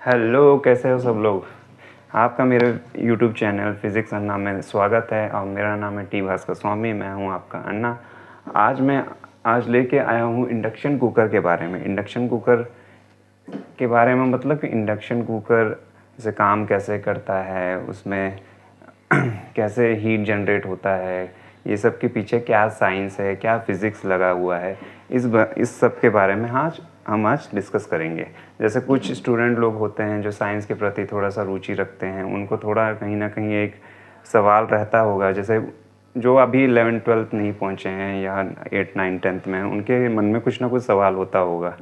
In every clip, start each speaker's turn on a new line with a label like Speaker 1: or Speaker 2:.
Speaker 1: Hello, कैसे हो सब लोग। आपका मेरे यूट्यूब चैनल फिज़िक्स अन्ना में स्वागत है और मेरा नाम है टी भास्कर स्वामी। मैं हूं आपका अन्ना। आज लेके आया हूं इंडक्शन कुकर के बारे में। इंडक्शन कुकर के बारे में मतलब कि इंडक्शन कुकर से काम कैसे करता है, उसमें कैसे हीट जनरेट होता है, ये सब के पीछे क्या साइंस है, क्या फिज़िक्स लगा हुआ है, इस सब के बारे में हम आज डिस्कस करेंगे। जैसे कुछ स्टूडेंट लोग होते हैं जो साइंस के प्रति थोड़ा सा रुचि रखते हैं, उनको थोड़ा कहीं ना कहीं एक सवाल रहता होगा। जैसे जो अभी 11th-12th नहीं पहुंचे हैं या 8, 9, 10th में, उनके मन में कुछ ना कुछ सवाल होता होगा,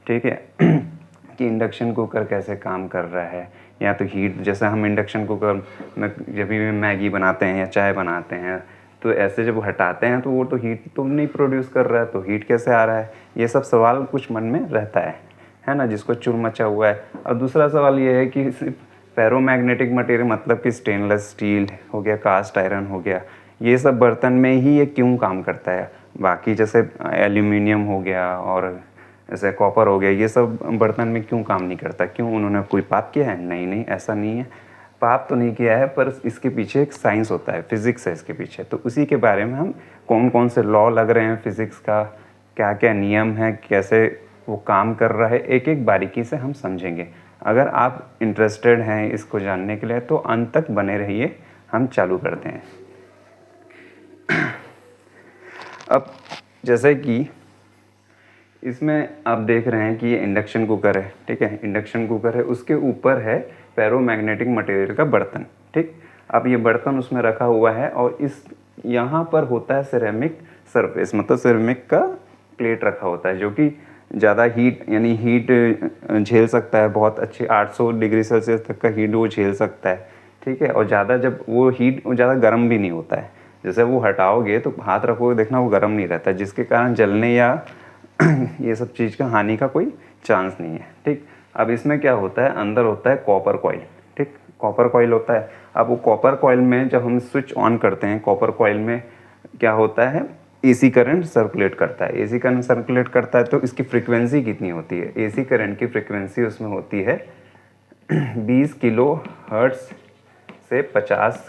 Speaker 1: ठीक है। कि इंडक्शन कुकर कैसे काम कर रहा है, या तो हीट, जैसे हम इंडक्शन कुकर में जब भी मैगी बनाते हैं या चाय बनाते हैं तो ऐसे जब हटाते हैं तो वो तो हीट तो नहीं प्रोड्यूस कर रहा है, तो हीट कैसे आ रहा है, ये सब सवाल कुछ मन में रहता है ना, जिसको चुर मचा हुआ है। और दूसरा सवाल ये है कि फेरोमैग्नेटिक मटेरियल मतलब कि स्टेनलेस स्टील हो गया, कास्ट आयरन हो गया, ये सब बर्तन में ही ये क्यों काम करता है। बाकी जैसे एल्यूमिनियम हो गया और जैसे कॉपर हो गया, ये सब बर्तन में क्यों काम नहीं करता, क्यों उन्होंने कोई पाप किया है? नहीं, ऐसा नहीं है, पाप तो नहीं किया है, पर इसके पीछे एक साइंस होता है, फिज़िक्स है इसके पीछे। तो उसी के बारे में हम कौन कौन से लॉ लग रहे हैं फिज़िक्स का, क्या क्या नियम है, कैसे वो काम कर रहा है, एक एक बारीकी से हम समझेंगे। अगर आप इंटरेस्टेड हैं इसको जानने के लिए तो अंत तक बने रहिए, हम चालू करते हैं। अब जैसे कि इसमें आप देख रहे हैं कि ये इंडक्शन कुकर है, ठीक है। इंडक्शन कुकर है, उसके ऊपर है फेरोमैग्नेटिक मटेरियल का बर्तन, ठीक। अब ये बर्तन उसमें रखा हुआ है और इस यहाँ पर होता है सिरेमिक सरफेस, मतलब सिरेमिक का प्लेट रखा होता है जो कि ज़्यादा हीट यानी हीट झेल सकता है, बहुत अच्छी 800 डिग्री सेल्सियस तक का हीट वो झेल सकता है, ठीक है। और ज़्यादा जब वो हीट ज़्यादा गर्म भी नहीं होता है, जैसे वो हटाओगे तो हाथ रखोगे, देखना वो गर्म नहीं रहता, जिसके कारण जलने या ये सब चीज़ का हानि का कोई चांस नहीं है, ठीक। अब इसमें क्या होता है, अंदर होता है कॉपर कॉइल, ठीक। कॉपर कॉइल होता है। अब वो कॉपर कॉइल में जब हम स्विच ऑन करते हैं, कॉपर कॉइल में क्या होता है, एसी करंट सर्कुलेट करता है। एसी करंट सर्कुलेट करता है तो इसकी फ्रीक्वेंसी कितनी होती है, एसी करंट की फ्रीक्वेंसी उसमें होती है 20 किलो हर्ट्स से 50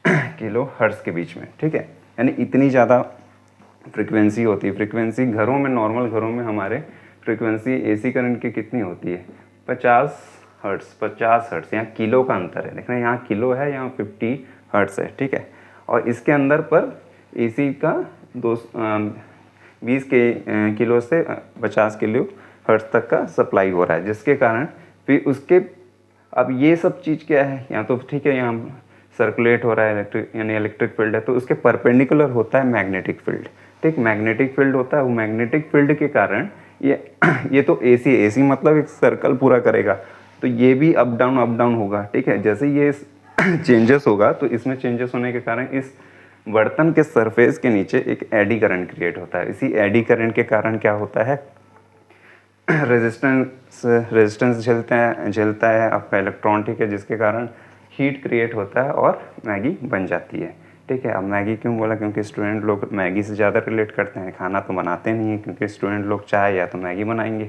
Speaker 1: किलो हर्ट्स के बीच में, ठीक है। यानी इतनी ज़्यादा फ्रीक्वेंसी होती है। फ्रीक्वेंसी घरों में, नॉर्मल घरों में हमारे फ्रीक्वेंसी एसी करंट की कितनी होती है, 50 हर्ट्स। 50 हर्ट्स, यहाँ किलो का अंतर है, देखना यहाँ किलो है, यहाँ 50 हर्ट्स है, ठीक है। और इसके अंदर पर एसी का 20 किलो से 50 किलो हर्ट्स तक का सप्लाई हो रहा है, जिसके कारण फिर उसके अब ये सब चीज़ क्या है, यहाँ तो ठीक है, यहाँ सर्कुलेट हो रहा है इलेक्ट्रिक यानी इलेक्ट्रिक फील्ड है, तो उसके परपेंडिकुलर होता है मैग्नेटिक फील्ड, ठीक। मैग्नेटिक फील्ड होता है, वो मैग्नेटिक फील्ड के कारण ये तो एसी मतलब एक सर्कल पूरा करेगा, तो ये भी अप डाउन होगा, ठीक है। जैसे ये चेंजेस होगा तो इसमें चेंजेस होने के कारण इस बर्तन के सरफेस के नीचे एक एडी करंट क्रिएट होता है। इसी एडी करंट के कारण क्या होता है, रेजिस्टेंस झेलता है आपका इलेक्ट्रॉन, ठीक है, जिसके कारण हीट क्रिएट होता है और मैगी बन जाती है, ठीक है। अब मैगी क्यों बोला, क्योंकि स्टूडेंट लोग मैगी से ज़्यादा रिलेट करते हैं, खाना तो बनाते नहीं है, क्योंकि स्टूडेंट लोग चाय या तो मैगी बनाएंगे,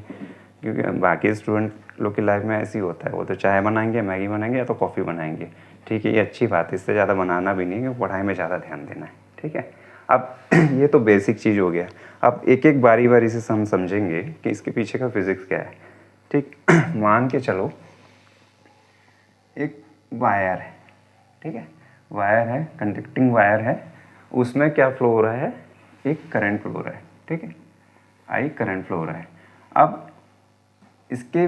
Speaker 1: क्योंकि बाकी स्टूडेंट लोग की लाइफ में ऐसी होता है, वो तो चाय बनाएंगे, मैगी बनाएंगे या तो कॉफ़ी बनाएंगे, ठीक है। ये अच्छी बात है, इससे ज़्यादा बनाना भी नहीं है, क्योंकि पढ़ाई में ज़्यादा ध्यान देना है, ठीक है। अब ये तो बेसिक चीज़ हो गया। अब एक एक बारी बारी से हम समझेंगे कि इसके पीछे का फिज़िक्स क्या है, ठीक। मान के चलो एक वायर है, ठीक है, वायर है, कंडक्टिंग वायर है, उसमें क्या फ्लो हो रहा है, एक करंट फ्लो हो रहा है, ठीक है, आई करंट फ्लो हो रहा है। अब इसके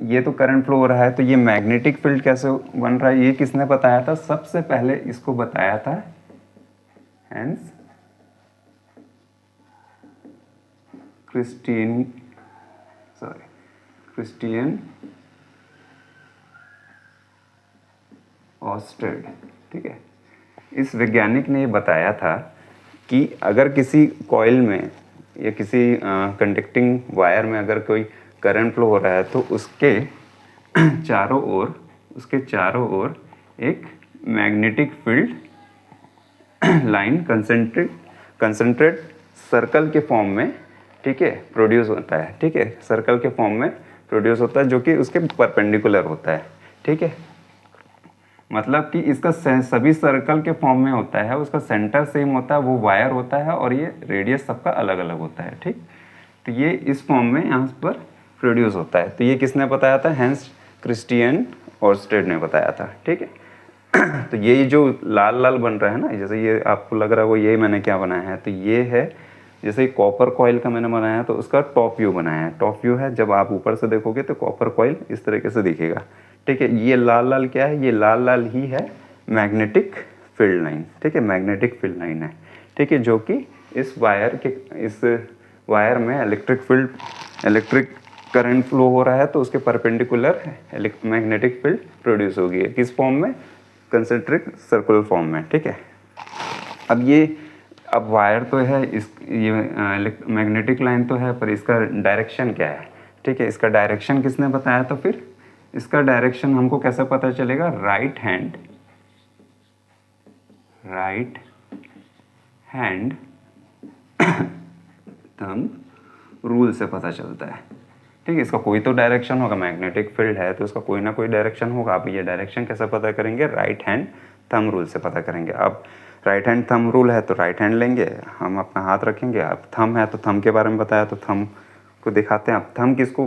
Speaker 1: ये तो करंट फ्लो हो रहा है, तो ये मैग्नेटिक फील्ड कैसे बन रहा है, ये किसने बताया था, सबसे पहले इसको बताया था हैंस क्रिस्टियन ऑस्टेड, ठीक है। इस वैज्ञानिक ने ये बताया था कि अगर किसी कॉइल में या किसी कंडक्टिंग वायर में अगर कोई करंट फ्लो हो रहा है तो उसके चारों ओर एक magnetic field line concentrate circle के फॉर्म में, ठीक है, प्रोड्यूस होता है, ठीक है, सर्कल के फॉर्म में प्रोड्यूस होता है जो कि उसके परपेंडिकुलर होता है, ठीक है। मतलब कि इसका सभी सर्कल के फॉर्म में होता है, उसका सेंटर सेम होता है, वो वायर होता है और ये रेडियस सबका अलग अलग होता है, ठीक। तो ये इस फॉर्म में यहाँ पर प्रोड्यूस होता है। तो ये किसने बताया था? हैंस क्रिस्टियन ओर्स्टेड ने बताया था, ठीक है। तो ये जो लाल लाल बन रहा है ना, जैसे ये आपको लग रहा है वो ये मैंने क्या बनाया है, तो ये है जैसे कॉपर कॉइल का मैंने बनाया है, तो उसका टॉप व्यू बनाया है। टॉप व्यू है, जब आप ऊपर से देखोगे तो कॉपर कॉइल इस तरीके से दिखेगा, ठीक है। ये लाल लाल क्या है? ये लाल लाल ही है मैग्नेटिक फील्ड लाइन, ठीक है, मैग्नेटिक फील्ड लाइन है, ठीक है, जो कि इस वायर में इलेक्ट्रिक करंट फ्लो हो रहा है, तो उसके परपेंडिकुलर मैग्नेटिक फील्ड प्रोड्यूस होगी। किस फॉर्म में? कंसेंट्रिक सर्कुलर फॉर्म में, ठीक है। अब वायर तो है, ये मैग्नेटिक लाइन तो है, पर इसका डायरेक्शन क्या है, ठीक है। इसका डायरेक्शन किसने बताया? तो फिर इसका डायरेक्शन हमको कैसे पता चलेगा? राइट हैंड थंब रूल से पता चलता है, ठीक है। इसका कोई तो डायरेक्शन होगा, मैग्नेटिक फील्ड है तो इसका कोई ना कोई डायरेक्शन होगा। आप ये डायरेक्शन कैसे पता करेंगे? राइट हैंड थंब रूल से पता करेंगे। अब राइट हैंड थंब रूल है तो राइट हैंड लेंगे, हम अपना हाथ रखेंगे। अब थंब है तो थंब के बारे में बताया, तो थंब को दिखाते हैं। अब थंब किसको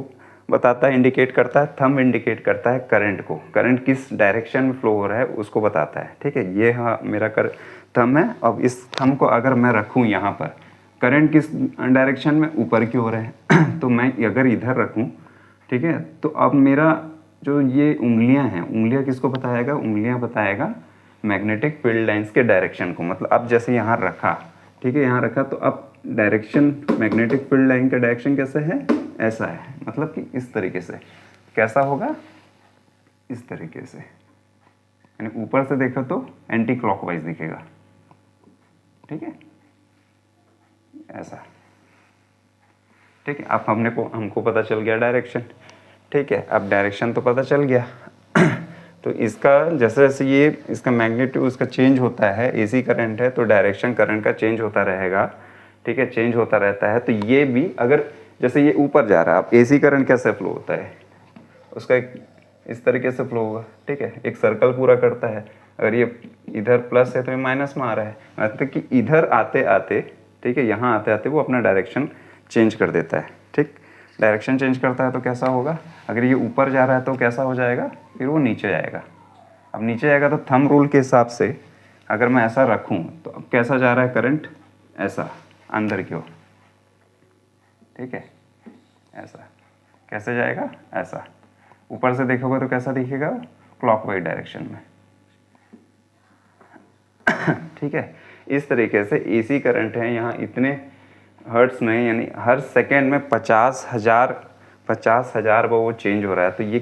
Speaker 1: बताता है, इंडिकेट करता है? थंब इंडिकेट करता है करंट को, करंट किस डायरेक्शन में फ्लो हो रहा है उसको बताता है, ठीक है। ये हाँ मेरा थंब है। अब इस थंब को अगर मैं रखूँ यहाँ पर, करंट किस डायरेक्शन में? ऊपर की ओर है। तो मैं अगर इधर रखूँ, ठीक है, तो अब मेरा जो ये उंगलियां हैं, उंगलियां किसको बताएगा? उंगलियां बताएगा मैग्नेटिक फील्ड लाइंस के डायरेक्शन को। मतलब अब जैसे यहाँ रखा, ठीक है, यहाँ रखा, तो अब डायरेक्शन मैग्नेटिक फील्ड लाइन का डायरेक्शन कैसे है? ऐसा है, मतलब कि इस तरीके से। कैसा होगा? इस तरीके से, यानी ऊपर से देखो तो एंटी क्लॉकवाइज दिखेगा, ठीक है, ऐसा, ठीक है। अब हमको पता चल गया डायरेक्शन, ठीक है। अब डायरेक्शन तो पता चल गया। तो इसका जैसे जैसे ये इसका मैग्नीट्यूड उसका चेंज होता है, एसी करंट है तो डायरेक्शन करंट का चेंज होता रहेगा, ठीक है, चेंज होता रहता है। तो ये भी अगर जैसे ये ऊपर जा रहा है, अब एसी करंट कैसे फ्लो होता है? उसका एक इस तरीके से फ्लो होगा, ठीक है, एक सर्कल पूरा करता है। अगर ये इधर प्लस है तो ये माइनस में आ रहा है, मतलब कि इधर आते आते, ठीक है, यहाँ आते आते वो अपना डायरेक्शन चेंज कर देता है, ठीक। डायरेक्शन चेंज करता है तो कैसा होगा? अगर ये ऊपर जा रहा है तो कैसा हो जाएगा? फिर वो नीचे जाएगा। अब नीचे जाएगा तो थंब रूल के हिसाब से अगर मैं ऐसा रखूँ तो अब कैसा जा रहा है करंट? ऐसा अंदर की ओर, ठीक है, ऐसा कैसे जाएगा? ऐसा। ऊपर से देखोगे तो कैसा दिखेगा? क्लॉकवाइज डायरेक्शन में, ठीक है। इस तरीके से एसी करंट है यहाँ इतने हर्ट्स में, यानी हर सेकेंड में 50,000 बार वो चेंज हो रहा है। तो ये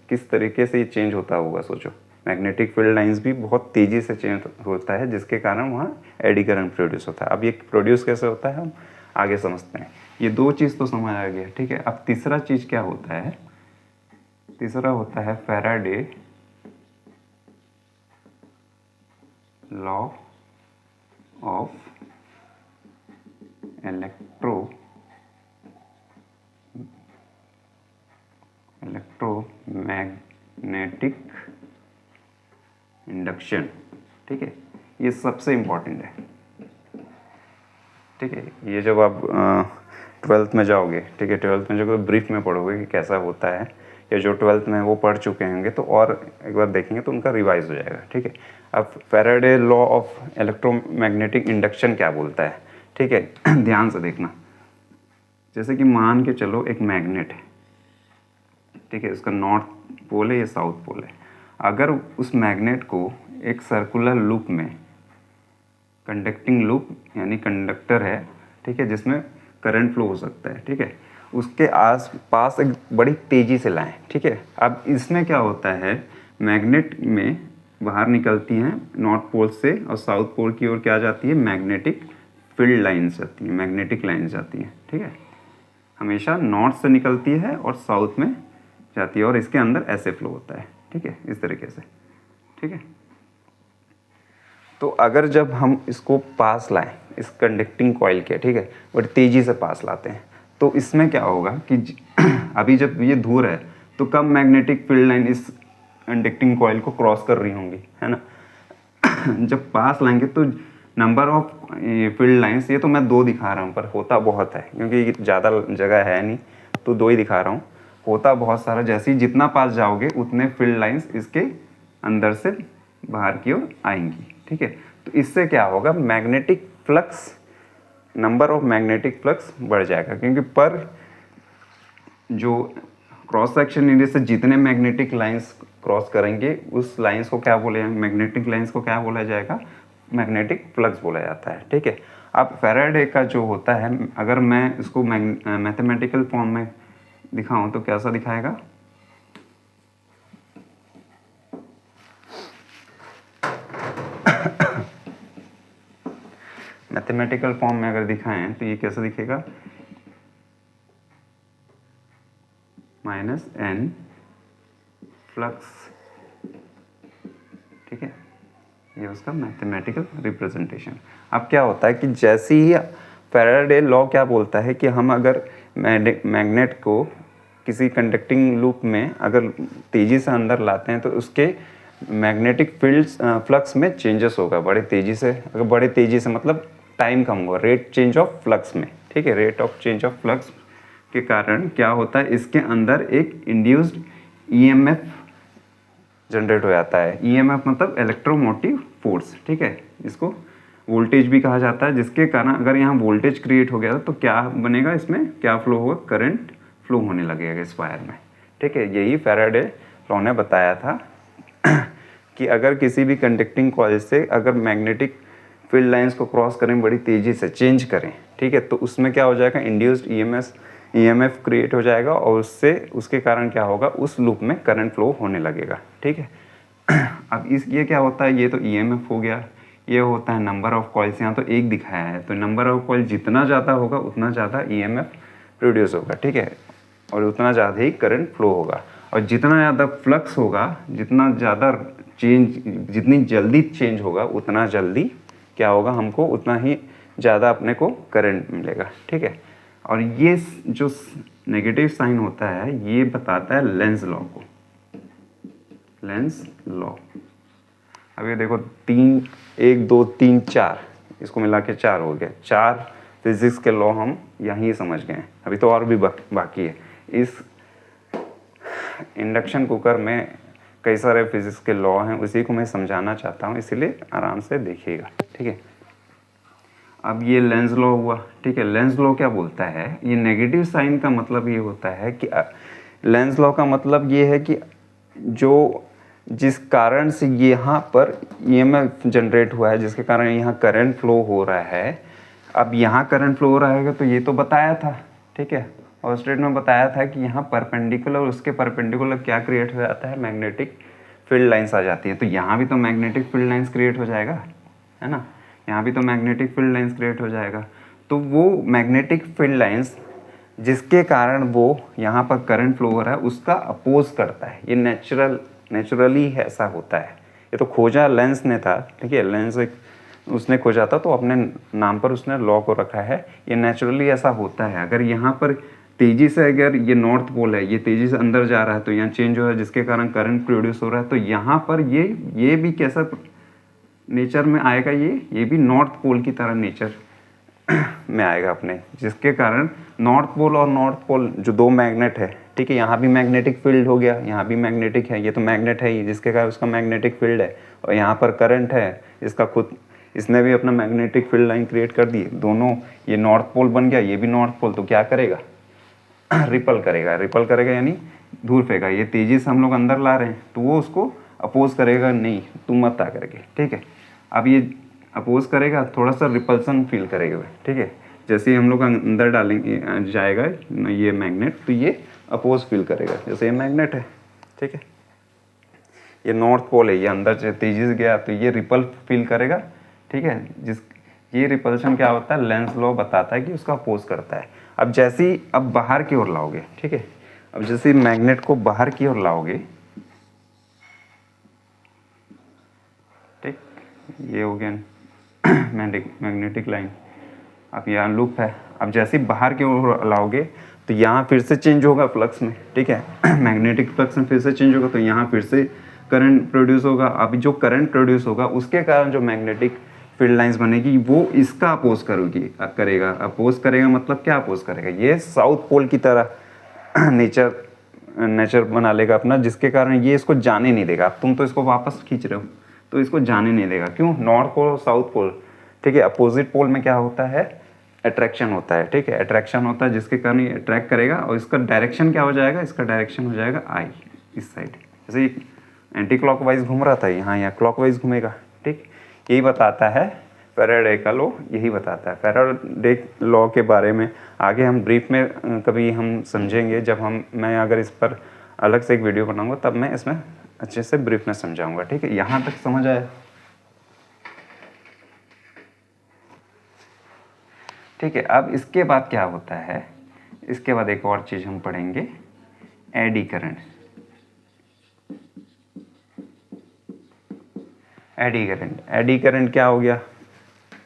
Speaker 1: किस तरीके से ये चेंज होता होगा सोचो। मैग्नेटिक फील्ड लाइंस भी बहुत तेज़ी से चेंज होता है, जिसके कारण वहाँ एडी करंट प्रोड्यूस होता है। अब ये प्रोड्यूस कैसे होता है हम आगे समझते हैं। ये दो चीज़ तो समझ आ गया, ठीक है। अब तीसरा चीज़ क्या होता है? तीसरा होता है Faraday law of electromagnetic induction, ठीक है। ये सबसे इम्पॉर्टेंट है, ठीक है। ये जब आप 12th में जाओगे, ठीक है, 12th में जाओगे ब्रीफ में पढ़ोगे कि कैसा होता है, या जो 12th में वो पढ़ चुके होंगे तो और एक बार देखेंगे तो उनका रिवाइज हो जाएगा, ठीक है। अब Faraday law of electromagnetic induction क्या बोलता है, ठीक है। ध्यान से देखना। जैसे कि मान के चलो एक मैग्नेट है, ठीक है, उसका नॉर्थ पोल है या साउथ पोल है। अगर उस मैग्नेट को एक सर्कुलर लूप में, कंडक्टिंग लूप यानी कंडक्टर है, ठीक है, जिसमें करंट फ्लो हो सकता है, ठीक है, उसके आस पास एक बड़ी तेज़ी से लाएं, ठीक है। अब इसमें क्या होता है, मैग्नेट में बाहर निकलती हैं नॉर्थ पोल से और साउथ पोल की ओर क्या जाती है? मैग्नेटिक फील्ड लाइन्स जाती हैं, मैग्नेटिक लाइन्स जाती हैं, ठीक है। हमेशा नॉर्थ से निकलती है और साउथ में जाती है और इसके अंदर ऐसे फ्लो होता है, ठीक है, इस तरीके से, ठीक है। तो अगर जब हम इसको पास लाएं, इस कंडक्टिंग कॉइल के, ठीक है, बड़ी तेज़ी से पास लाते हैं, तो इसमें क्या होगा कि अभी जब ये दूर है तो कब मैग्नेटिक फील्ड लाइन इस कंडक्टिंग कॉइल को क्रॉस कर रही होंगी, है ना। जब पास लाएंगे तो नंबर ऑफ फील्ड लाइंस, ये तो मैं 2 दिखा रहा हूँ पर होता बहुत है क्योंकि ज़्यादा जगह है नहीं, तो 2 ही दिखा रहा हूँ। होता बहुत सारा, जैसे ही जितना पास जाओगे उतने फील्ड लाइंस इसके अंदर से बाहर की ओर आएंगी, ठीक है। तो इससे क्या होगा, magnetic flux, number of magnetic flux बढ़ जाएगा, क्योंकि पर जो क्रॉस सेक्शन एरिया से जितने मैग्नेटिक लाइंस क्रॉस करेंगे उस लाइंस को क्या बोले, मैग्नेटिक लाइंस को क्या बोला जाएगा, मैग्नेटिक फ्लक्स बोला जाता है, ठीक है। अब फैराडे का जो होता है, अगर मैं इसको मैथमेटिकल फॉर्म में दिखाऊं तो कैसा दिखाएगा, मैथमेटिकल फॉर्म में अगर दिखाएं तो ये कैसा दिखेगा, माइनस एन फ्लक्स, ठीक है। ये उसका मैथमेटिकल रिप्रेजेंटेशन। अब क्या होता है कि जैसे ही फैराडे लॉ क्या बोलता है कि हम अगर मैग्नेट को किसी कंडक्टिंग लूप में अगर तेज़ी से अंदर लाते हैं तो उसके मैग्नेटिक फील्ड फ्लक्स में चेंजेस होगा बड़े तेज़ी से। अगर बड़े तेज़ी से मतलब टाइम कम होगा, रेट चेंज ऑफ फ्लक्स में, ठीक है। Rate of change of flux के कारण क्या होता है, इसके अंदर एक इंड्यूस्ड ईएमएफ जनरेट हो जाता है। ईएमएफ मतलब इलेक्ट्रोमोटिव फोर्स, ठीक है। इसको वोल्टेज भी कहा जाता है, जिसके कारण अगर यहाँ वोल्टेज क्रिएट हो गया तो क्या बनेगा, इसमें क्या फ्लो होगा, करंट फ्लो होने लगेगा इस वायर में, ठीक है। यही फैराडे लॉ ने बताया था कि अगर किसी भी कंडक्टिंग कॉइल से अगर मैग्नेटिक फील्ड लाइंस को क्रॉस करें बड़ी तेज़ी से, चेंज करें, ठीक है, तो उसमें क्या हो जाएगा, इंड्यूस्ड ईएमएफ क्रिएट हो जाएगा और उससे उसके कारण क्या होगा, उस लूप में करंट फ्लो होने लगेगा, ठीक है। अब ये क्या होता है, ये तो ईएमएफ हो गया, ये होता है नंबर ऑफ कॉइल्स, यहाँ तो एक दिखाया है, तो नंबर ऑफ कॉइल जितना ज़्यादा होगा उतना ज़्यादा ईएमएफ प्रोड्यूस होगा, ठीक है, और उतना ज़्यादा ही करंट फ्लो होगा। और जितना ज़्यादा फ्लक्स होगा, जितना ज़्यादा चेंज, जितनी जल्दी चेंज होगा उतना जल्दी क्या होगा, हमको उतना ही ज़्यादा अपने को करंट मिलेगा, ठीक है। और ये जो नेगेटिव साइन होता है ये बताता है लेंज लॉ को, लेंज लॉ। अब ये देखो 3, 1, 2, 3, 4, इसको मिला के 4 हो गया। 4 फिजिक्स के लॉ हम यहीं समझ गए, अभी तो और भी बाकी है। इस इंडक्शन कुकर में कई सारे फिजिक्स के लॉ हैं, उसी को मैं समझाना चाहता हूँ, इसीलिए आराम से देखिएगा, ठीक है। अब ये लेंज लॉ हुआ, ठीक है। लेंज लॉ क्या बोलता है, ये नेगेटिव साइन का मतलब ये होता है कि लेंज लॉ का मतलब ये है कि जो जिस कारण से यहाँ पर ईएमएफ जनरेट हुआ है, जिसके कारण यहाँ करंट फ्लो हो रहा है, अब यहाँ करंट फ्लो हो रहा है तो ये तो बताया था, ठीक है। और स्टेट में बताया था कि यहाँ परपेंडिकुलर और उसके परपेंडिकुलर क्या क्रिएट हो जाता है, मैग्नेटिक फील्ड लाइंस आ जाती है। तो यहाँ भी तो मैग्नेटिक फील्ड लाइंस क्रिएट हो जाएगा, है ना, यहाँ भी तो मैग्नेटिक फील्ड लाइंस क्रिएट हो जाएगा। तो वो मैग्नेटिक फील्ड लाइंस जिसके कारण वो यहाँ पर करंट फ्लो हो रहा है उसका अपोज करता है। ये नेचुरली ऐसा होता है। ये तो खोजा लेंस ने था, ठीक है, लेंस एक उसने खोजा था तो अपने नाम पर उसने लॉ को रखा है। ये नेचुरली ऐसा होता है। अगर यहाँ पर तेज़ी से, अगर ये नॉर्थ पोल है, ये तेज़ी से अंदर जा रहा है तो यहाँ चेंज हो रहा है जिसके कारण करंट प्रोड्यूस हो रहा है, तो यहाँ पर ये भी कैसा नेचर में आएगा, ये भी नॉर्थ पोल की तरह नेचर में आएगा अपने, जिसके कारण नॉर्थ पोल और नॉर्थ पोल जो 2 मैग्नेट है, ठीक है, यहाँ भी मैग्नेटिक फील्ड हो गया, यहाँ भी मैग्नेटिक है, ये तो मैग्नेट है ही जिसके कारण उसका मैग्नेटिक फील्ड है, और यहाँ पर करंट है इसका खुद, इसने भी अपना मैग्नेटिक फील्ड लाइन क्रिएट कर दी। दोनों, ये नॉर्थ पोल बन गया, ये भी नॉर्थ पोल, तो क्या करेगा, रिपल करेगा यानी दूर फेंका। ये तेज़ी से हम लोग अंदर ला रहे हैं तो वो उसको अपोज करेगा, नहीं तुम मत आ करके, ठीक है। अब ये अपोज करेगा, थोड़ा सा रिपल्सन फील करेगा, ठीक है। जैसे ही हम लोग अंदर डालेंगे जाएगा ये मैग्नेट, तो ये अपोज फील करेगा, जैसे ये मैग्नेट है, ठीक है, ये नॉर्थ पोल है, ये अंदर से तेजी से गया तो ये रिपल फील करेगा, ठीक है। ये रिपल्शन क्या होता है, लेंस लॉ बताता है कि उसका अपोज करता है। अब जैसे ही अब बाहर की ओर लाओगे, ठीक है, अब जैसे मैग्नेट को बाहर की ओर लाओगे, ठीक, ये हो गया मैग्नेटिक लाइन। अब यहाँ लूप है, अब जैसे ही बाहर की ओर लाओगे तो यहाँ फिर से चेंज होगा फ्लक्स में, ठीक है। मैग्नेटिक फ्लक्स में फिर से चेंज होगा, तो यहाँ फिर से करंट प्रोड्यूस होगा। अभी जो करंट प्रोड्यूस होगा उसके कारण जो मैग्नेटिक फील्ड लाइंस बनेगी वो इसका अपोज करेगा। अपोज करेगा मतलब क्या अपोज करेगा, ये साउथ पोल की तरह नेचर बना लेगा अपना, जिसके कारण ये इसको जाने नहीं देगा। अब तुम तो इसको वापस खींच रहे हो तो इसको जाने नहीं देगा। क्यों? नॉर्थ पोल और साउथ पोल, ठीक है, अपोजिट पोल में क्या होता है, अट्रैक्शन होता है, ठीक है, अट्रैक्शन होता है जिसके कारण ये अट्रैक्ट करेगा। और इसका डायरेक्शन क्या हो जाएगा, इसका डायरेक्शन हो जाएगा आई, इस साइड। जैसे एंटी क्लॉकवाइज घूम रहा था यहाँ, या क्लॉकवाइज घूमेगा, ठीक। यही बताता है फैराडे का लॉ, यही बताता है फैराडे लॉ के बारे में। आगे हम ब्रीफ में कभी हम समझेंगे, जब मैं अगर इस पर अलग से एक वीडियो बनाऊंगा तब मैं इसमें अच्छे से ब्रीफ में समझाऊंगा, ठीक है। यहाँ तक समझ आया, ठीक है। अब इसके बाद क्या होता है, इसके बाद एक और चीज़ हम पढ़ेंगे, एडी करंट। एडी करंट क्या हो गया,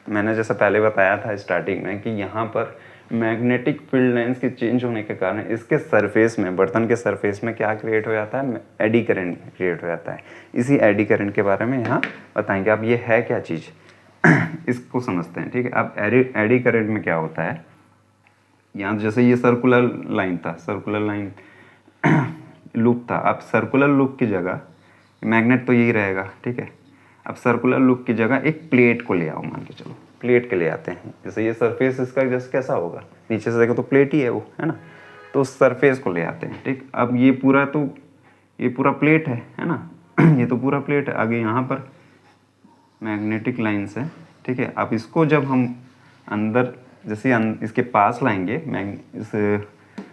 Speaker 1: मैंने जैसा पहले बताया था स्टार्टिंग में कि यहाँ पर मैग्नेटिक फील्ड लाइंस के चेंज होने के कारण इसके सरफेस में, बर्तन के सरफेस में क्या क्रिएट हो जाता है, एडी करंट क्रिएट हो जाता है। इसी एडी करंट के बारे में यहाँ बताएंगे। अब ये है क्या चीज़, इसको समझते हैं, ठीक है। अब एडी करंट में क्या होता है, यहाँ जैसे ये सर्कुलर लाइन था, सर्कुलर लाइन लूप था। अब सर्कुलर लूप की जगह मैग्नेट तो यही रहेगा, ठीक है। अब सर्कुलर लूप की जगह एक प्लेट को ले आओ, मान के चलो प्लेट के ले आते हैं। जैसे ये सरफेस इसका जैसे कैसा होगा, नीचे से देखो तो प्लेट ही है वो, है ना। तो उस सरफेस को ले आते हैं, ठीक। अब ये पूरा प्लेट है ना। ये तो पूरा प्लेट है। आगे यहाँ पर मैग्नेटिक लाइन्स है, ठीक है। अब इसको जब हम अंदर जैसे इसके पास लाएंगे, इस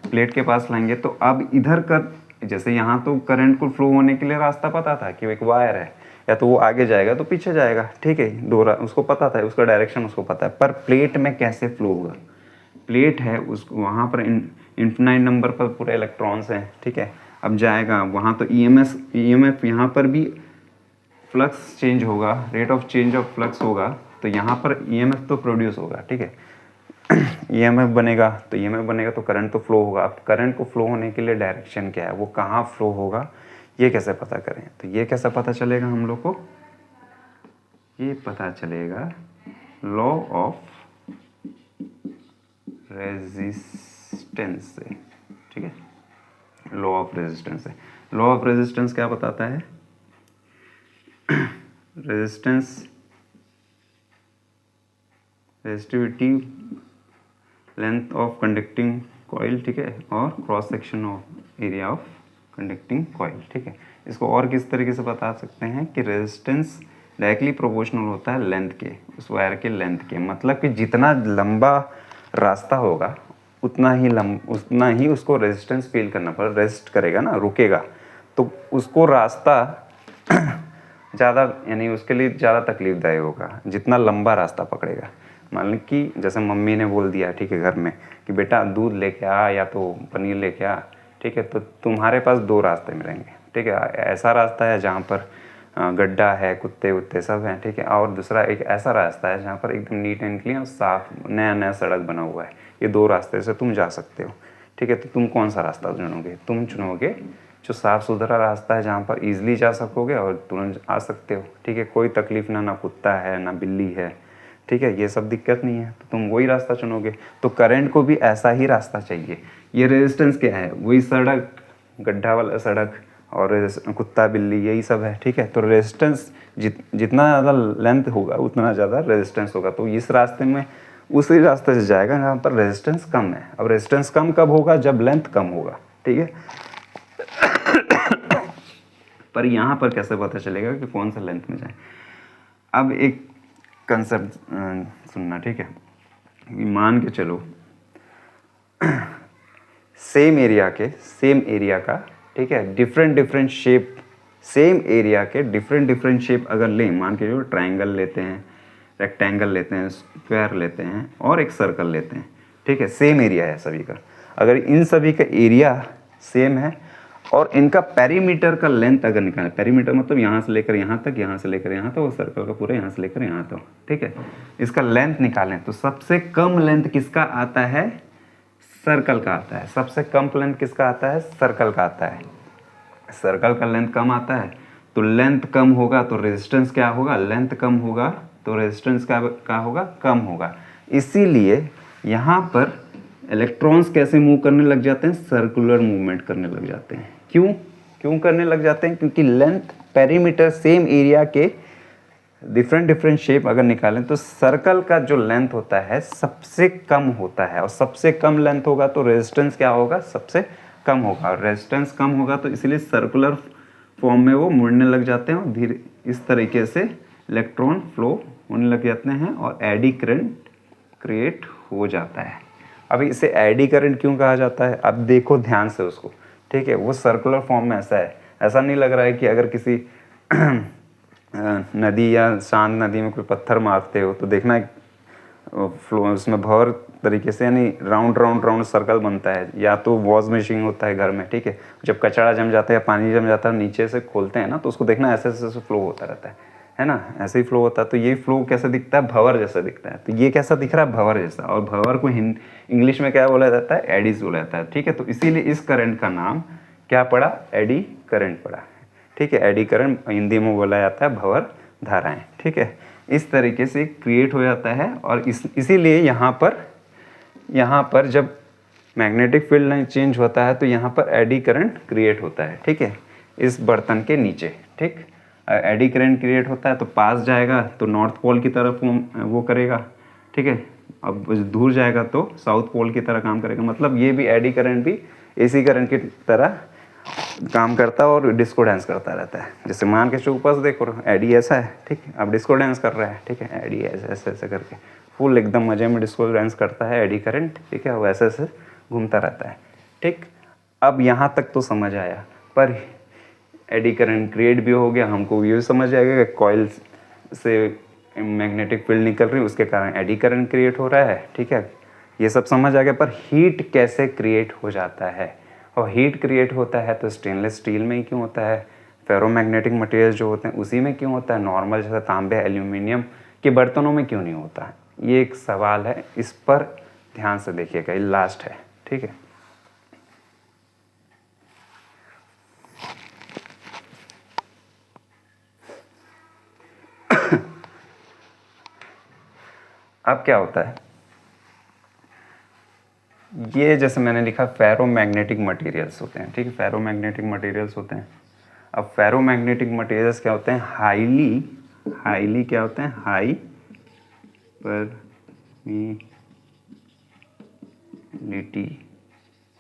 Speaker 1: प्लेट के पास लाएंगे, तो अब इधर कर, जैसे यहाँ तो करंट को फ्लो होने के लिए रास्ता पता था कि एक वायर है, या तो वो आगे जाएगा तो पीछे जाएगा, ठीक है, उसको पता था, उसका डायरेक्शन उसको पता है। पर प्लेट में कैसे फ्लो होगा, प्लेट है उसको वहाँ पर इन्फिनाइट नंबर पर पूरे इलेक्ट्रॉन्स हैं, ठीक है। अब जाएगा वहाँ तो ईएमएफ यहाँ पर भी फ्लक्स चेंज होगा, rate of change of flux होगा, तो यहाँ पर ईएमएफ तो प्रोड्यूस होगा, ठीक है। ईएमएफ बनेगा तो करंट तो फ्लो होगा। अब करंट को फ्लो होने के लिए डायरेक्शन क्या है, वो कहाँ फ्लो होगा, ये कैसे पता करें, तो ये कैसे पता चलेगा हम लोग को, ये पता चलेगा लॉ ऑफ रेजिस्टेंस से, ठीक है। लॉ ऑफ रेजिस्टेंस से, लॉ ऑफ रेजिस्टेंस क्या बताता है, resistivity length of conducting coil, ठीक है, और cross section of area of conducting coil, ठीक है। इसको और किस तरीके से बता सकते हैं कि रेजिस्टेंस डायरेक्टली प्रोपोर्शनल होता है लेंथ के, उस वायर के लेंथ के। मतलब कि जितना लंबा रास्ता होगा उतना ही उसको रेजिस्टेंस फील करना पड़ेगा, रेजिस्ट करेगा ना, रुकेगा, तो उसको रास्ता ज़्यादा, यानी उसके लिए ज़्यादा तकलीफदायक होगा जितना लंबा रास्ता पकड़ेगा। मान ली कि जैसे मम्मी ने बोल दिया, ठीक है, घर में कि बेटा दूध लेके आ या तो पनीर लेके आ, ठीक है, तो तुम्हारे पास दो रास्ते मिलेंगे, ठीक है। ऐसा रास्ता है जहाँ पर गड्ढा है, कुत्ते वुत्ते सब हैं, ठीक है, और दूसरा एक ऐसा रास्ता है जहाँ पर एकदम नीट एंड क्लीन और साफ नया सड़क बना हुआ है। ये दो रास्ते से तुम जा सकते हो, ठीक है। तो तुम कौन सा रास्ता चुनोगे, तुम चुनोगे जो साफ़ सुथरा रास्ता है जहाँ पर ईजिली जा सकोगे और तुरंत आ सकते हो, ठीक है, कोई तकलीफ ना कुत्ता है ना बिल्ली है, ठीक है, ये सब दिक्कत नहीं है, तो तुम वही रास्ता चुनोगे। तो करंट को भी ऐसा ही रास्ता चाहिए। ये रेजिस्टेंस क्या है, वही सड़क, गड्ढा वाला सड़क और कुत्ता बिल्ली यही सब है, ठीक है। तो रेजिस्टेंस जितना ज़्यादा लेंथ होगा उतना ज़्यादा रेजिस्टेंस होगा। तो इस रास्ते में उसी रास्ते से जाएगा जहाँ पर रेजिस्टेंस कम है। अब रेजिस्टेंस कम कब होगा, जब लेंथ कम होगा, ठीक है। पर यहाँ पर कैसे पता चलेगा कि कौन सा लेंथ में जाए। अब एक कंसेप्ट सुनना, ठीक है। मान के चलो सेम एरिया का, ठीक है, डिफरेंट शेप, सेम एरिया के डिफरेंट शेप अगर लें, मान के चलो ट्रायंगल लेते हैं, रेक्टेंगल लेते हैं, स्क्वायर लेते हैं और एक सर्कल लेते हैं, ठीक है, सेम एरिया है सभी का। अगर इन सभी का एरिया सेम है और इनका पेरीमीटर का लेंथ अगर निकालें, पेरीमीटर मतलब यहाँ से लेकर यहाँ तक, यहाँ से लेकर यहाँ तक, और सर्कल का पूरा यहाँ से लेकर यहाँ तक, ठीक है, इसका लेंथ निकालें तो सबसे कम लेंथ किसका आता है? सर्कल का आता है। सबसे कम लेंथ किसका आता है? सर्कल का आता है। सर्कल का लेंथ कम आता है तो लेंथ कम होगा तो रेजिस्टेंस क्या होगा? लेंथ कम होगा तो रेजिस्टेंस क्या होगा? कम होगा। इसीलिए यहाँ पर इलेक्ट्रॉन्स कैसे मूव करने लग जाते हैं? सर्कुलर मूवमेंट करने लग जाते हैं। क्यों करने लग जाते हैं? क्योंकि लेंथ पेरीमीटर सेम एरिया के डिफरेंट शेप अगर निकालें तो सर्कल का जो लेंथ होता है सबसे कम होता है, और सबसे कम लेंथ होगा तो रेजिस्टेंस क्या होगा? सबसे कम होगा, और रेजिस्टेंस कम होगा तो इसलिए सर्कुलर फॉर्म में वो मुड़ने लग जाते हैं और धीरे इस तरीके से इलेक्ट्रॉन फ्लो होने लग जाते हैं और एडी करंट क्रिएट हो जाता है। अभी इसे एडी करंट क्यों कहा जाता है? अब देखो ध्यान से उसको, ठीक है। वो सर्कुलर फॉर्म में ऐसा है, ऐसा नहीं लग रहा है कि अगर किसी नदी या शांत नदी में कोई पत्थर मारते हो तो देखना फ्लो उसमें भंवर तरीके से, यानी राउंड सर्कल बनता है, या तो वॉश मशीन होता है घर में, ठीक है। जब कचरा जम जाता है या पानी जम जाता है नीचे से खोलते हैं ना, तो उसको देखना ऐसे ऐसे फ्लो होता रहता है ना, ऐसे ही फ्लो होता है। तो ये फ्लो कैसा दिखता है? भंवर जैसा दिखता है। तो ये कैसा दिख रहा है? भंवर जैसा। और भंवर को इंग्लिश में क्या बोला जाता है? एडीज बोला जाता है, ठीक है। तो इसीलिए इस करंट का नाम क्या पड़ा? एडी करंट पड़ा, ठीक है। एडी करंट हिंदी में बोला जाता है भंवर धाराएं, ठीक है। इस तरीके से क्रिएट हो जाता है, और इसीलिए यहाँ पर जब मैग्नेटिक फील्ड लाइन चेंज होता है तो यहाँ पर एडी करंट क्रिएट होता है, ठीक है, इस बर्तन के नीचे, ठीक। एडी करंट क्रिएट होता है तो पास जाएगा तो नॉर्थ पोल की तरफ वो करेगा, ठीक है। अब दूर जाएगा तो साउथ पोल की तरह काम करेगा। मतलब ये भी एडी करंट भी एसी करंट की तरह काम करता है और डिस्को डांस करता रहता है। जैसे मान के ऊपर से देखो, एडी ऐसा है, ठीक है, अब डिस्को डांस कर रहा है, ठीक है। एडी ऐसे ऐसे ऐसे करके फुल एकदम मजे में डिस्को डांस करता है एडी करंट, ठीक है, वो ऐसे ऐसे घूमता रहता है, ठीक। अब यहाँ तक तो समझ आया, पर एडी करंट क्रिएट भी हो गया, हमको ये समझ आएगा कि कॉइल से मैग्नेटिक फील्ड निकल रही है, उसके कारण एडी करंट क्रिएट हो रहा है, ठीक है, ये सब समझ आ गया। पर हीट कैसे क्रिएट हो जाता है? और हीट क्रिएट होता है तो स्टेनलेस स्टील में ही क्यों होता है? फेरोमैग्नेटिक मटेरियल जो होते हैं उसी में क्यों होता है? नॉर्मल जैसे तांबे एल्यूमिनियम के बर्तनों में क्यों नहीं होता? ये एक सवाल है, इस पर ध्यान से देखिएगा, ये लास्ट है, ठीक है। अब क्या होता है, ये जैसे मैंने लिखा फेरोमैग्नेटिक मटेरियल्स होते हैं, ठीक है, फेरोमैग्नेटिक मटेरियल्स होते हैं। अब फेरोमैग्नेटिक मटेरियल्स क्या होते हैं? हाईली क्या होते हैं? हाई परमिबिलिटी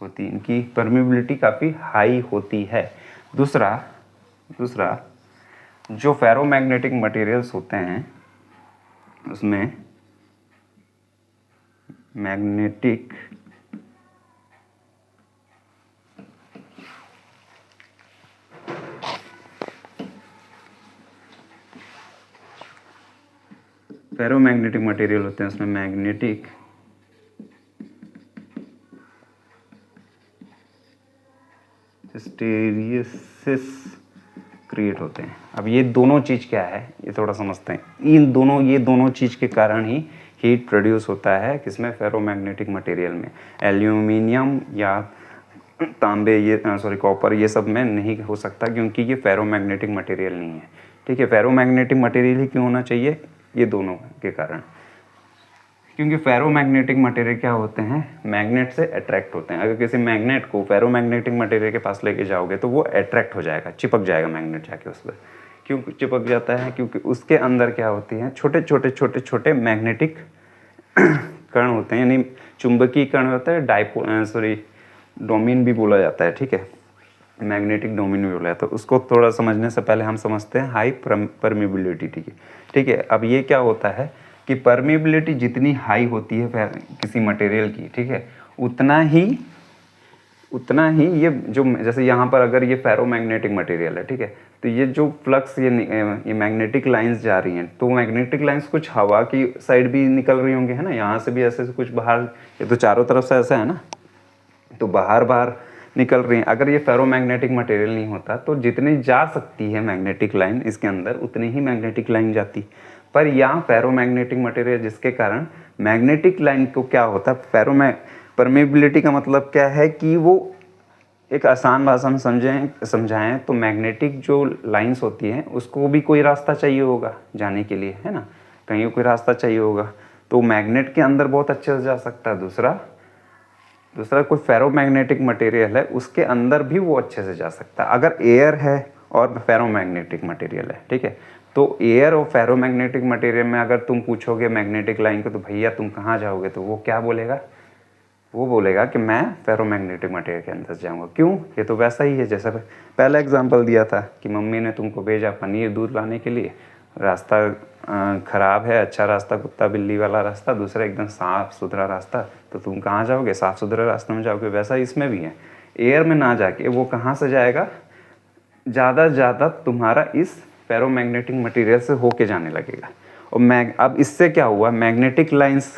Speaker 1: होती है, इनकी परमिबिलिटी काफ़ी हाई होती है। दूसरा जो फेरोमैग्नेटिक मटेरियल्स होते हैं उसमें मैग्नेटिक फेरोमैग्नेटिक मटेरियल होते हैं, उसमें मैग्नेटिक हिस्टैरिसीस क्रिएट होते हैं। अब ये दोनों चीज़ क्या है ये थोड़ा समझते हैं। ये दोनों चीज़ के कारण ही हीट प्रोड्यूस होता है, किसमें? फेरोमैग्नेटिक मटेरियल में। एल्यूमिनियम या तांबे, ये कॉपर, ये सब में नहीं हो सकता क्योंकि ये फेरोमैग्नेटिक मटेरियल नहीं है, ठीक है। फेरोमैग्नेटिक मटेरियल ही क्यों होना चाहिए? ये दोनों के कारण, क्योंकि फेरोमैग्नेटिक मटेरियल क्या होते हैं? मैग्नेट से अट्रैक्ट होते हैं। अगर किसी मैग्नेट को फेरोमैग्नेटिक मटेरियल के पास लेके जाओगे तो वो अट्रैक्ट हो जाएगा, चिपक जाएगा मैग्नेट जाके उस पर। क्यों चिपक जाता है? क्योंकि उसके अंदर क्या होती हैं? छोटे मैग्नेटिक कण होते हैं, यानी चुंबकीय कण होता है, डोमेन भी बोला जाता है, ठीक है, मैग्नेटिक डोमेन भी बोला जाता है। उसको थोड़ा समझने से पहले हम समझते हैं हाई परमिबिलिटी, ठीक है। अब ये क्या होता है कि परमिबिलिटी जितनी हाई होती है किसी मटेरियल की, ठीक है, उतना ही ये जो, जैसे यहाँ पर अगर ये फेरोमैग्नेटिक मटेरियल है, ठीक है, तो ये जो फ्लक्स ये मैग्नेटिक लाइंस जा रही हैं, तो मैग्नेटिक लाइंस कुछ हवा की साइड भी निकल रही होंगी, है ना, यहाँ से भी ऐसे कुछ बाहर, ये तो चारों तरफ से ऐसा है ना, तो बाहर निकल रही हैं। अगर ये फेरोमैग्नेटिक मटेरियल नहीं होता तो जितनी जा सकती है मैग्नेटिक लाइन इसके अंदर उतनी ही मैग्नेटिक लाइन जाती। पर यहाँ फेरोमैग्नेटिक मटेरियल जिसके कारण मैग्नेटिक लाइन को क्या होता है, परमेबिलिटी का मतलब क्या है कि वो एक आसान भाषा में समझाएं तो मैग्नेटिक जो लाइंस होती हैं उसको भी कोई रास्ता चाहिए होगा जाने के लिए, है ना, कहीं कोई रास्ता चाहिए होगा। तो मैग्नेट के अंदर बहुत अच्छे से जा सकता है। दूसरा कोई फेरोमैग्नेटिक मटेरियल है उसके अंदर भी वो अच्छे से जा सकता है। अगर एयर है और फेरोमैग्नेटिक मटेरियल है, ठीक है, तो एयर और फेरोमैग्नेटिक मटेरियल में अगर तुम पूछोगे मैग्नेटिक लाइन को तो भैया तुम कहाँ जाओगे, तो वो क्या बोलेगा, वो बोलेगा कि मैं फेरोमैग्नेटिक मटेरियल के अंदर जाऊंगा। क्यों? ये तो वैसा ही है जैसा पहला एग्जांपल दिया था कि मम्मी ने तुमको भेजा पनीर दूध लाने के लिए, रास्ता ख़राब है, अच्छा रास्ता कुत्ता बिल्ली वाला रास्ता, दूसरा एकदम साफ़ सुथरा रास्ता, तो तुम कहाँ जाओगे, साफ़ सुथरे रास्ते में जाओगे। वैसा इसमें भी है, एयर में ना जाके वो कहाँ से जाएगा, ज़्यादा से ज़्यादा तुम्हारा इस फेरोमैग्नेटिक मटेरियल से होके जाने लगेगा। और अब इससे क्या हुआ, मैग्नेटिक लाइंस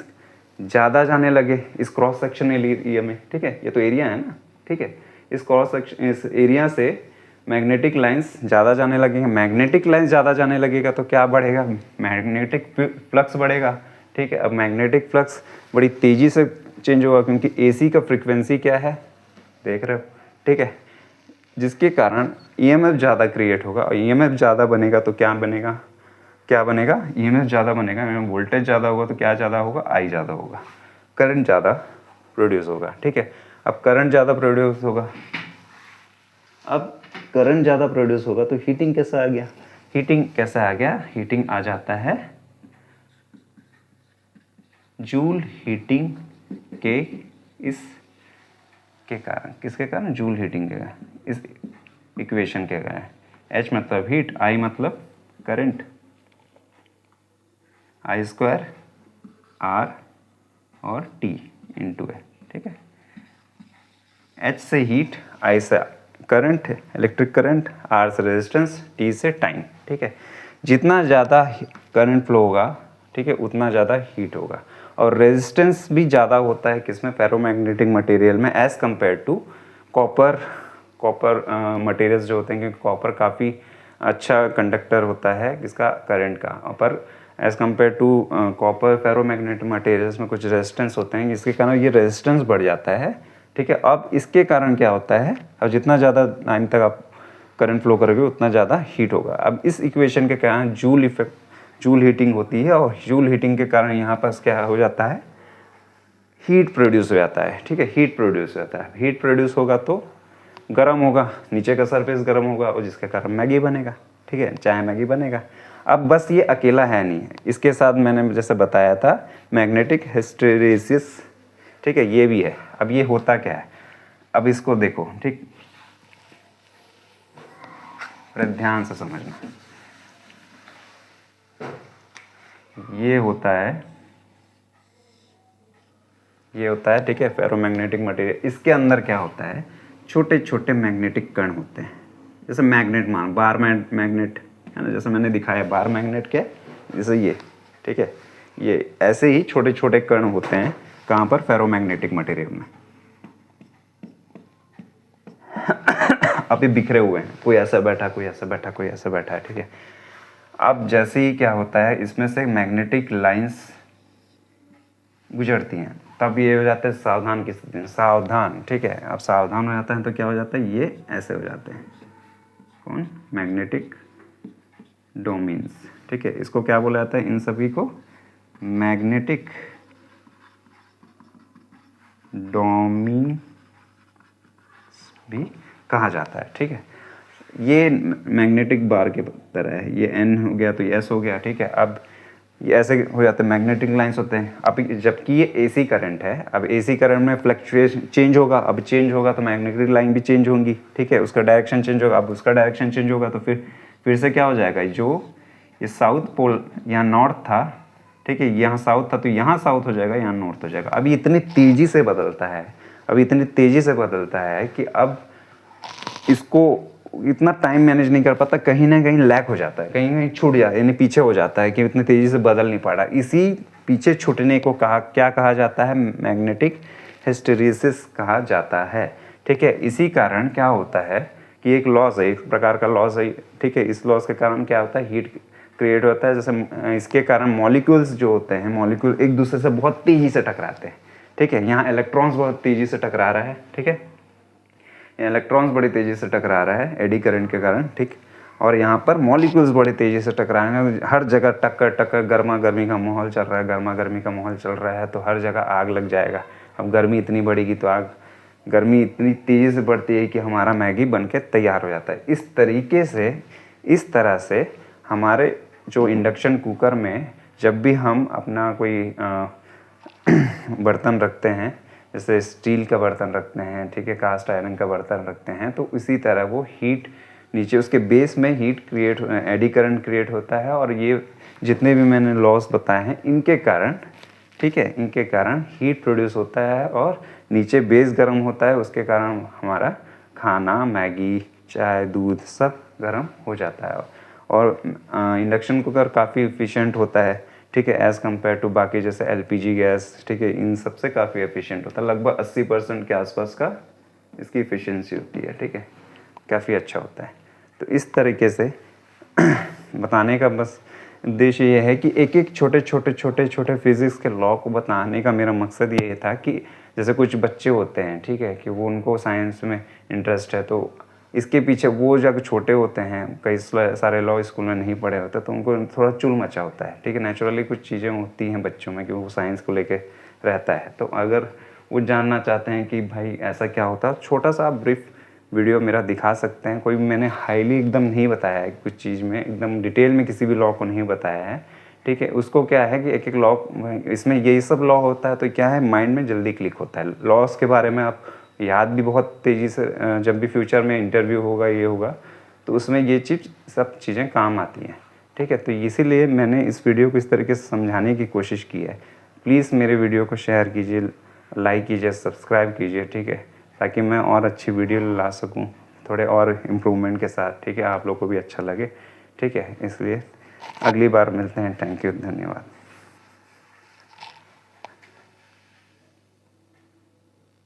Speaker 1: ज़्यादा जाने लगे इस क्रॉस सेक्शन एरिया में, ठीक है, ये तो एरिया है ना, ठीक है, इस एरिया से मैग्नेटिक लाइंस ज़्यादा जाने लगेंगे। मैग्नेटिक लाइंस ज़्यादा जाने लगेगा तो क्या बढ़ेगा, मैग्नेटिक फ्लक्स बढ़ेगा, ठीक है। अब मैग्नेटिक फ्लक्स बड़ी तेज़ी से चेंज होगा क्योंकि एसी का फ्रिक्वेंसी क्या है, देख रहे हो, ठीक है, जिसके कारण ईएमएफ ज़्यादा क्रिएट होगा। और ईएमएफ ज़्यादा बनेगा तो क्या बनेगा, ईएमएफ ज़्यादा बनेगा, वोल्टेज ज़्यादा होगा तो क्या ज़्यादा होगा, आई ज़्यादा होगा, करंट ज़्यादा प्रोड्यूस होगा, ठीक है। अब करंट ज़्यादा प्रोड्यूस होगा, तो हीटिंग कैसा आ गया, हीटिंग आ जाता है जूल हीटिंग के के कारण, किसके कारण, जूल हीटिंग के कारण, इस इक्वेशन के कारण। H मतलब हीट, I मतलब करंट, I स्क्वायर R और T इंटू है, ठीक है। H से हीट, I से करंट, इलेक्ट्रिक करंट, R से रेजिस्टेंस, T से टाइम, ठीक है। जितना ज़्यादा करंट फ्लो होगा, ठीक है, उतना ज़्यादा हीट होगा। और रेजिस्टेंस भी ज़्यादा होता है किसमें, फेरोमैग्नेटिक मटेरियल में, as compare to copper materials जो होते हैं, क्योंकि कॉपर काफ़ी अच्छा कंडक्टर होता है किसका, करंट का। पर as compare to copper ferromagnetic materials में कुछ रेजिस्टेंस होते हैं जिसके कारण ये रेजिस्टेंस बढ़ जाता है, ठीक है। अब इसके कारण क्या होता है, अब जितना ज़्यादा टाइम तक आप करंट फ्लो करोगे उतना ज़्यादा हीट होगा। अब इस इक्वेशन के कारण जूल हीटिंग होती है, और जूल हीटिंग के कारण यहाँ पर क्या हो जाता है, हीट प्रोड्यूस हो जाता है, ठीक है, हीट प्रोड्यूस होगा तो गर्म होगा, नीचे का सरफेस गर्म होगा और जिसके कारण मैगी बनेगा, ठीक है, चाय मैगी बनेगा। अब बस ये अकेला है नहीं, इसके साथ मैंने जैसे बताया था मैग्नेटिक हिस्टेरेसिस, ठीक है, ये भी है। अब ये होता क्या है, अब इसको देखो, ठीक, ध्यान से समझना। ये होता है, ठीक है, फेरोमैग्नेटिक मटेरियल। इसके अंदर क्या होता है, छोटे छोटे मैग्नेटिक कण होते हैं, जैसे मैग्नेट बार मैग्नेट है ना, जैसे मैंने दिखाया बार मैग्नेट क्या, जैसे ये, ठीक है, ये ऐसे ही छोटे छोटे कण होते हैं, कहाँ पर, फेरोमैग्नेटिक मटेरियल में। अभी बिखरे हुए हैं, कोई ऐसा बैठा, कोई ऐसा बैठा, कोई ऐसा बैठा है, ठीक है। अब जैसे ही क्या होता है, इसमें से मैग्नेटिक लाइंस गुजरती हैं, तब ये हो जाता है सावधान की स्थिति में, सावधान, ठीक है। अब सावधान हो जाता है तो क्या हो जाता है, ये ऐसे हो जाते हैं, कौन, मैग्नेटिक डोमेन्स, ठीक है। इसको क्या बोला जाता है, इन सभी को मैग्नेटिक डोमेन भी कहा जाता है, ठीक है। ये मैग्नेटिक बार के तरह है, ये N हो गया तो ये S हो गया, ठीक है। अब ये ऐसे हो जाते हैं, मैग्नेटिक लाइंस होते हैं। अब जबकि ये AC करंट है, अब AC करंट में फ्लक्चुएशन चेंज होगा, अब चेंज होगा तो मैग्नेटिक लाइन भी चेंज होंगी, ठीक है, उसका डायरेक्शन चेंज होगा। अब उसका डायरेक्शन चेंज होगा तो फिर से क्या हो जाएगा, जो ये साउथ पोल यहाँ नॉर्थ था, ठीक है, यहाँ साउथ था तो यहाँ साउथ हो जाएगा, यहाँ नॉर्थ हो जाएगा। अब इतनी तेज़ी से बदलता है कि अब इसको इतना टाइम मैनेज नहीं कर पाता, कहीं ना कहीं लैक हो जाता है, कहीं कहीं छूट जाता है, यानी पीछे हो जाता है कि इतनी तेज़ी से बदल नहीं पा रहा। इसी पीछे छूटने को क्या कहा जाता है, मैग्नेटिक हिस्टेरेसिस कहा जाता है, ठीक है। इसी कारण क्या होता है कि एक लॉस है, एक प्रकार का लॉस है, ठीक है। इस लॉस के कारण क्या होता है, हीट क्रिएट होता है। जैसे इसके कारण मॉलिक्यूल्स जो होते हैं, मॉलिक्यूल एक दूसरे से बहुत तेज़ी से टकराते हैं, ठीक है। यहाँ इलेक्ट्रॉन्स बहुत तेज़ी से टकरा रहा है, ठीक है, इलेक्ट्रॉन्स बड़ी तेज़ी से टकरा रहा है एडी करंट के कारण, ठीक। और यहाँ पर मॉलिक्यूल्स बड़ी तेज़ी से टकरा रहे हैं, हर जगह टक्कर टक्कर, गर्मा गर्मी का माहौल चल रहा है, गर्मा गर्मी का माहौल चल रहा है, तो हर जगह आग लग जाएगा। अब गर्मी इतनी बढ़ेगी तो आग, गर्मी इतनी तेज़ी से बढ़ती है कि हमारा मैगी बन के तैयार हो जाता है। इस तरीके से, इस तरह से हमारे जो इंडक्शन कुकर में जब भी हम अपना कोई बर्तन रखते हैं, जैसे स्टील का बर्तन रखते हैं, ठीक है, कास्ट आयरन का बर्तन रखते हैं, तो इसी तरह वो हीट नीचे उसके बेस में heat create, eddy current create होता है। और ये जितने भी मैंने लॉस बताए हैं इनके कारण, ठीक है, इनके कारण हीट प्रोड्यूस होता है और नीचे बेस गर्म होता है, उसके कारण हमारा खाना, मैगी, चाय, दूध सब गर्म हो जाता है। और इंडक्शन कुकर काफ़ी एफिशिएंट होता है, ठीक है, एज़ कम्पेयर टू बाकी जैसे एलपीजी गैस, ठीक है, इन सब से काफ़ी एफिशिएंट होता है। लगभग 80% के आसपास का इसकी एफिशिएंसी होती है, ठीक है, काफ़ी अच्छा होता है। तो इस तरीके से बताने का बस उद्देश्य ये है कि एक एक छोटे छोटे फिज़िक्स के लॉ को बताने का मेरा मकसद ये था कि जैसे कुछ बच्चे होते हैं, ठीक है, कि वो उनको साइंस में इंटरेस्ट है, तो इसके पीछे वो जब छोटे होते हैं, कई सारे लॉ स्कूल में नहीं पढ़े होते, तो उनको थोड़ा चुल मचा होता है, ठीक है। नेचुरली कुछ चीज़ें होती हैं बच्चों में कि वो साइंस को लेके रहता है। तो अगर वो जानना चाहते हैं कि भाई ऐसा क्या होता है, छोटा सा ब्रीफ वीडियो मेरा दिखा सकते हैं। कोई मैंने हाईली एकदम नहीं बताया है, कुछ चीज़ में एकदम डिटेल में किसी भी लॉ को नहीं बताया है, ठीक है। उसको क्या है कि एक एक लॉ, इसमें यही सब लॉ होता है, तो क्या है, माइंड में जल्दी क्लिक होता है। लॉस के बारे में आप याद भी बहुत तेज़ी से, जब भी फ्यूचर में इंटरव्यू होगा, ये होगा, तो उसमें ये सब चीज़ें काम आती हैं, ठीक है। तो इसीलिए मैंने इस वीडियो को इस तरीके से समझाने की कोशिश की है। प्लीज़ मेरे वीडियो को शेयर कीजिए, लाइक कीजिए, सब्सक्राइब कीजिए, ठीक है, ताकि मैं और अच्छी वीडियो ला सकूं, थोड़े और इम्प्रूवमेंट के साथ, ठीक है, आप लोग को भी अच्छा लगे, ठीक है। इसलिए अगली बार मिलते हैं। थैंक यू, धन्यवाद।